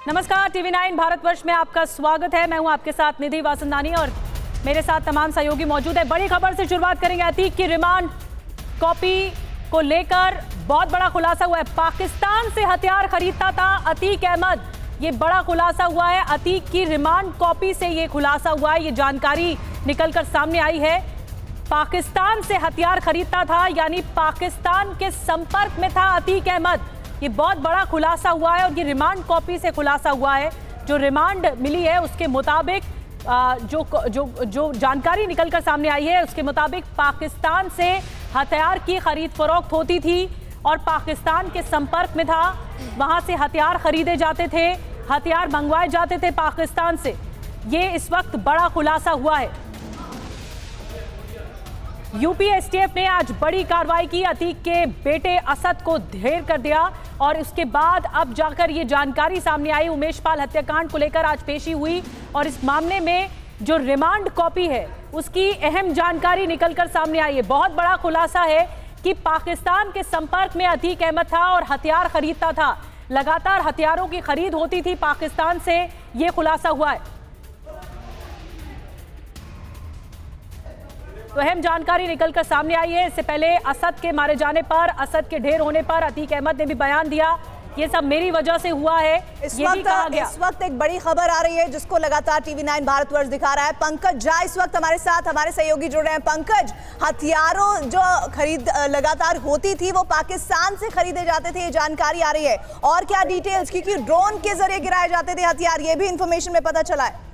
नमस्कार, TV9 भारतवर्ष में आपका स्वागत है। मैं हूं आपके साथ निधि वासंदानी और मेरे साथ तमाम सहयोगी मौजूद है। बड़ी खबर से शुरुआत करेंगे। अतीक की रिमांड कॉपी को लेकर बहुत बड़ा खुलासा हुआ है। पाकिस्तान से हथियार खरीदता था अतीक अहमद, ये बड़ा खुलासा हुआ है। अतीक की रिमांड कॉपी से ये खुलासा हुआ है, ये जानकारी निकलकर सामने आई है। पाकिस्तान से हथियार खरीदता था, यानी पाकिस्तान के संपर्क में था अतीक अहमद। ये बहुत बड़ा खुलासा हुआ है और ये रिमांड कॉपी से खुलासा हुआ है। जो रिमांड मिली है उसके मुताबिक जो जानकारी निकलकर सामने आई है उसके मुताबिक पाकिस्तान से हथियार की खरीद फरोख्त होती थी और पाकिस्तान के संपर्क में था। वहां से हथियार खरीदे जाते थे, हथियार मंगवाए जाते थे पाकिस्तान से। ये इस वक्त बड़ा खुलासा हुआ है। यूपी एसटीएफ ने आज बड़ी कार्रवाई की। अतीक के बेटे असद को ढेर कर दिया और उसके बाद अब जाकर ये जानकारी सामने आई। उमेश पाल हत्याकांड को लेकर आज पेशी हुई और इस मामले में जो रिमांड कॉपी है उसकी अहम जानकारी निकलकर सामने आई है। बहुत बड़ा खुलासा है कि पाकिस्तान के संपर्क में अतीक अहमद था और हथियार खरीदता था। लगातार हथियारों की खरीद होती थी पाकिस्तान से, ये खुलासा हुआ है। तो अहम जानकारी निकलकर सामने आई है। इससे पहले असद के मारे जाने पर, असद के ढेर होने पर अतीक अहमद ने भी बयान दिया, ये सब मेरी वजह से हुआ है, ये भी कहा गया। इस वक्त एक बड़ी खबर आ रही है जिसको लगातार TV9 भारतवर्ष दिखा रहा है। पंकज झा इस वक्त हमारे साथ, हमारे सहयोगी जुड़ रहे हैं। पंकज, हथियारों जो खरीद लगातार होती थी वो पाकिस्तान से खरीदे जाते थे, ये जानकारी आ रही है। और क्या डिटेल्स, क्योंकि ड्रोन के जरिए गिराए जाते थे हथियार, ये भी इंफॉर्मेशन में पता चला है।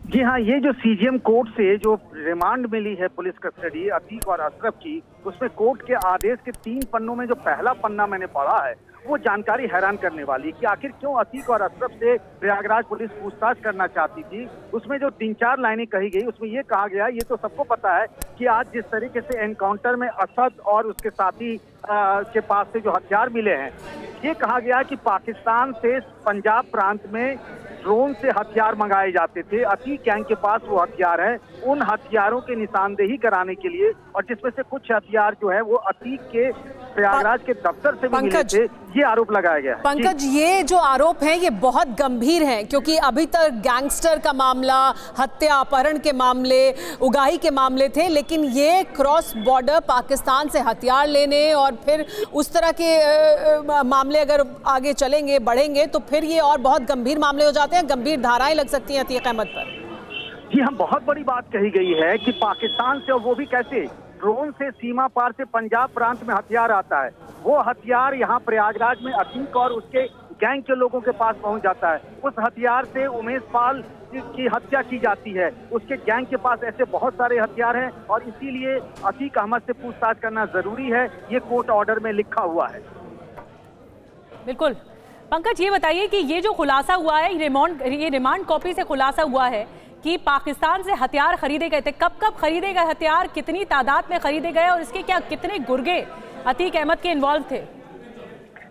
जी हाँ, ये जो सीजीएम कोर्ट से जो रिमांड मिली है पुलिस कस्टडी अतीक और अशरफ की, उसमें कोर्ट के आदेश के 3 पन्नों में जो पहला पन्ना मैंने पढ़ा है वो जानकारी हैरान करने वाली कि आखिर क्यों अतीक और अशरफ से प्रयागराज पुलिस पूछताछ करना चाहती थी। उसमें जो 3-4 लाइनें कही गई उसमें ये कहा गया, ये तो सबको पता है कि आज जिस तरीके से एनकाउंटर में असद और उसके साथी के पास से जो हथियार मिले हैं, ये कहा गया कि पाकिस्तान से पंजाब प्रांत में ड्रोन से हथियार मंगाए जाते थे। अतीक गैंग के पास वो हथियार है, उन हथियारों की निशानदेही कराने के लिए, और जिसमें से कुछ हथियार जो है वो अतीक के प्रयागराज के दफ्तर से भी मिले थे, ये आरोप लगाया गया। पंकज, ये जो आरोप है ये बहुत गंभीर है, क्योंकि अभी तक गैंगस्टर का मामला, हत्या अपहरण के मामले, उगाही के मामले थे, लेकिन ये क्रॉस बॉर्डर पाकिस्तान से हथियार लेने और फिर उस तरह के मामले अगर आगे चलेंगे, बढ़ेंगे तो फिर ये और बहुत गंभीर मामले हो जाते हैं, गंभीर धाराएं लग सकती हैं अतीक अहमद पर। जी हाँ, बहुत बड़ी बात कही गई है कि पाकिस्तान से, और वो भी कैसे, ड्रोन से सीमा पार से पंजाब प्रांत में हथियार आता है। वो हथियार यहाँ प्रयागराज में अतीक और उसके गैंग के लोगों के पास पहुंच जाता है। उस हथियार से उमेश पाल की हत्या की जाती है। उसके गैंग के पास ऐसे बहुत सारे हथियार हैं और इसीलिए अतीक अहमद से पूछताछ करना जरूरी है, ये कोर्ट ऑर्डर में लिखा हुआ है। बिल्कुल। पंकज, ये बताइए कि ये जो खुलासा हुआ है, ये रिमांड कॉपी से खुलासा हुआ है कि पाकिस्तान से हथियार खरीदे गए थे। कब कब खरीदे गए हथियार, कितनी तादाद में खरीदे गए और इसके क्या कितने गुर्गे अतीक अहमद के इन्वॉल्व थे?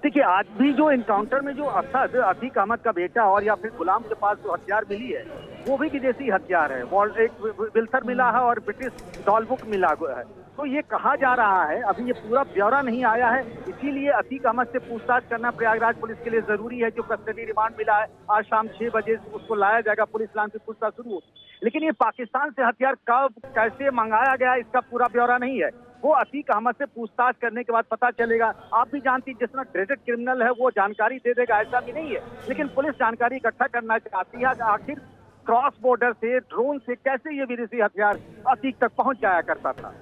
देखिए, आज भी जो एनकाउंटर में जो असद, अतीक अहमद का बेटा और या फिर गुलाम के पास जो हथियार मिली है वो भी विदेशी हथियार है। एक विल्सर मिला है और ब्रिटिश डॉलबुक मिला है। तो ये कहा जा रहा है, अभी ये पूरा ब्यौरा नहीं आया है, इसीलिए अतीक अहमद से पूछताछ करना प्रयागराज पुलिस के लिए जरूरी है। जो कस्टडी रिमांड मिला है, आज शाम 6 बजे उसको लाया जाएगा, पुलिस लाइन से पूछताछ शुरू होगी। लेकिन ये पाकिस्तान से हथियार कब कैसे मंगाया गया, इसका पूरा ब्यौरा नहीं है। वो अतीक अहमद से पूछताछ करने के बाद पता चलेगा। आप भी जानती, जितना ड्रेडेड क्रिमिनल है वो जानकारी दे देगा, ऐसा भी नहीं है, लेकिन पुलिस जानकारी इकट्ठा करना चाहती है। आखिर क्रॉस बॉर्डर से, ड्रोन से कैसे ये विदेशी हथियार अतीक तक पहुंच जाया करता था।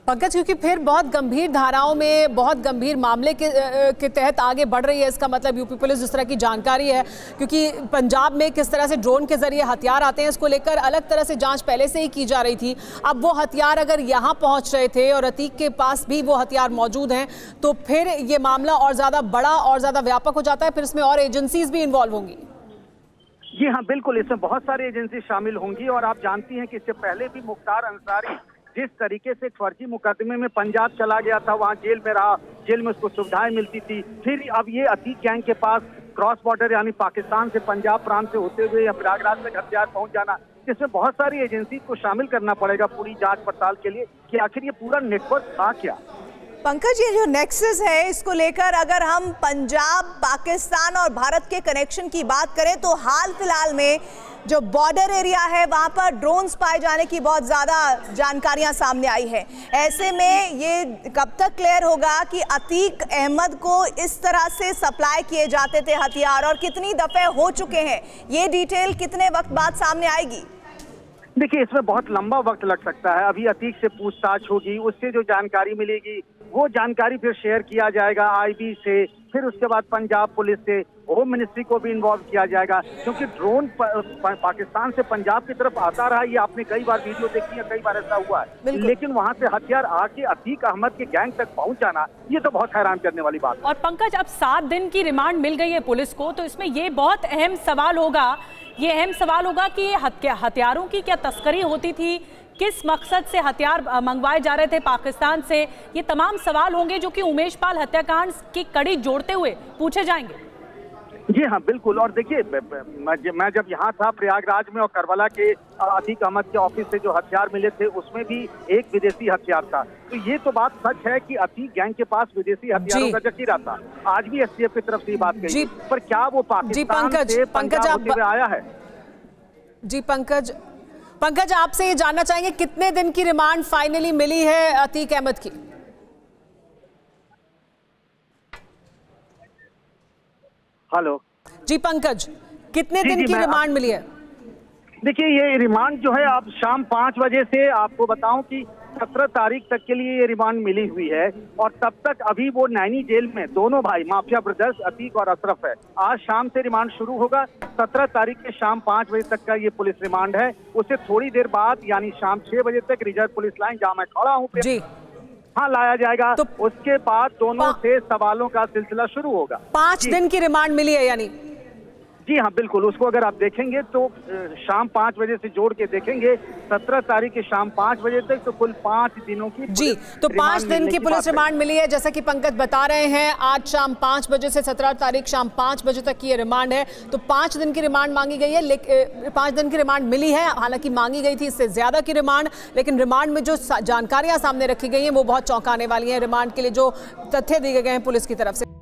पंकज, क्योंकि फिर बहुत गंभीर धाराओं में, बहुत गंभीर मामले के तहत आगे बढ़ रही है। इसका मतलब यूपी पुलिस जिस तरह की जानकारी है, क्योंकि पंजाब में किस तरह से ड्रोन के जरिए हथियार आते हैं, इसको लेकर अलग तरह से जांच पहले से ही की जा रही थी। अब वो हथियार अगर यहाँ पहुँच रहे थे और अतीक के पास भी वो हथियार मौजूद हैं, तो फिर ये मामला और ज़्यादा बड़ा और ज़्यादा व्यापक हो जाता है। फिर इसमें और एजेंसीज भी इन्वॉल्व होंगी। जी हाँ, बिल्कुल, इसमें बहुत सारी एजेंसी शामिल होंगी। और आप जानती हैं कि इससे पहले भी मुख्तार अंसारी जिस तरीके से फर्जी मुकदमे में पंजाब चला गया था, वहाँ जेल में रहा, जेल में उसको सुविधाएं मिलती थी। फिर अब ये अतीक गैंग के पास क्रॉस बॉर्डर यानी पाकिस्तान से पंजाब प्रांत से होते हुए या प्रयागराज तक हथियार पहुंच जाना, जिसमें बहुत सारी एजेंसी को शामिल करना पड़ेगा पूरी जांच पड़ताल के लिए कि आखिर ये पूरा नेटवर्क था क्या। पंकज, ये जो नेक्सस है इसको लेकर अगर हम पंजाब, पाकिस्तान और भारत के कनेक्शन की बात करें तो हाल फिलहाल में जो बॉर्डर एरिया है वहां पर ड्रोन्स पाए जाने की बहुत ज्यादा जानकारियां सामने आई है। ऐसे में ये कब तक क्लियर होगा कि अतीक अहमद को इस तरह से सप्लाई किए जाते थे हथियार और कितनी दफे हो चुके हैं, ये डिटेल कितने वक्त बाद सामने आएगी? देखिए, इसमें बहुत लंबा वक्त लग सकता है। अभी अतीक से पूछताछ होगी, उससे जो जानकारी मिलेगी वो जानकारी फिर शेयर किया जाएगा आईबी से, फिर उसके बाद पंजाब पुलिस से, होम मिनिस्ट्री को भी इन्वॉल्व किया जाएगा, क्योंकि ड्रोन पाकिस्तान से पंजाब की तरफ आता रहा। ये आपने कई बार वीडियो देखी है, कई बार ऐसा हुआ है, लेकिन वहां से हथियार आके अतीक अहमद के गैंग तक पहुंच जाना, ये तो बहुत हैरान करने वाली बात है। और पंकज, अब 7 दिन की रिमांड मिल गई है पुलिस को, तो इसमें ये बहुत अहम सवाल होगा कि हथियारों की क्या तस्करी होती थी, किस मकसद से हथियार मंगवाए जा रहे थे पाकिस्तान से, ये तमाम सवाल होंगे जो कि उमेश पाल हत्याकांड की कड़ी जोड़ते हुए पूछे जाएंगे। जी हाँ, बिल्कुल। और देखिए, मैं जब यहाँ था प्रयागराज में और करबला के अतीक अहमद के ऑफिस से जो हथियार मिले थे उसमें भी एक विदेशी हथियार था। तो ये तो बात सच है कि अतीक गैंग के पास विदेशी हथियारों का जखीरा था। आज भी एसटीएफ की तरफ से ये बात कही, पर क्या वो पाकिस्तान से पंजाब होते हुए आया है? जी पंकज, आपसे ये जानना चाहेंगे कितने दिन की रिमांड फाइनली मिली है अतीक अहमद की? हेलो जी पंकज, कितने दिन की रिमांड मिली है? देखिए, ये रिमांड जो है आप शाम 5 बजे से, आपको बताऊं कि 17 तारीख तक के लिए ये रिमांड मिली हुई है। और तब तक अभी वो नैनी जेल में दोनों भाई माफिया ब्रदर्स अतीक और अशरफ है। आज शाम से रिमांड शुरू होगा। 17 तारीख के शाम 5 बजे तक का ये पुलिस रिमांड है। उससे थोड़ी देर बाद यानी शाम 6 बजे तक रिजर्व पुलिस लाइन जहाँ मैं खड़ा हूँ हाँ लाया जाएगा। तो उसके बाद दोनों से सवालों का सिलसिला शुरू होगा। 5 दिन की रिमांड मिली है यानी? जी हाँ, बिल्कुल। उसको अगर आप देखेंगे तो शाम 5 बजे से जोड़ के देखेंगे 17 तारीख के शाम 5 बजे तक, तो कुल 5 दिनों की जी, तो 5 दिन की पुलिस रिमांड मिली है। जैसा कि पंकज बता रहे हैं, आज शाम 5 बजे से 17 तारीख शाम 5 बजे तक की ये रिमांड है। तो 5 दिन की रिमांड मांगी गई है, 5 दिन की रिमांड मिली है। हालांकि मांगी गई थी इससे ज्यादा की रिमांड, लेकिन रिमांड में जो जानकारियां सामने रखी गई हैं वो बहुत चौंकाने वाली हैं। रिमांड के लिए जो तथ्य दिए गए हैं पुलिस की तरफ से।